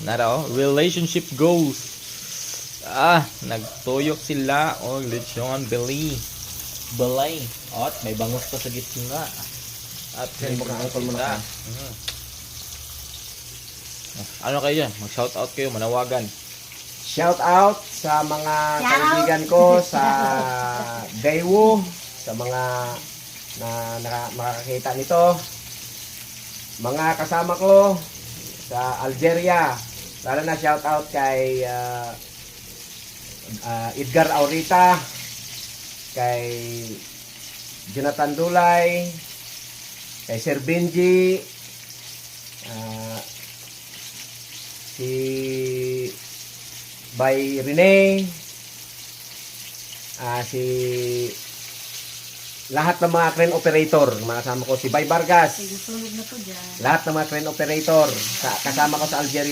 Naraw, relationship goals. Nagtuyok sila o lechon belly. Belay. At may bangus pa sa gitna. At Yan, baka angkol mo na. Ano kayo dyan? Mag-shout out kayo, manawagan. Shout out sa mga kaibigan ko sa Daewoo, sa mga makakakita nito. Mga kasama ko sa Algeria. Lalo na shout out kay Edgar Aurita, kay Jonathan Dulay, kay Sir Benji, si Bay Rene, si lahat ng mga crane operator, mga kasama ko, si Bay Vargas, Sunog na to dyan. lahat ng mga crane operator, kasama ko sa Algeria.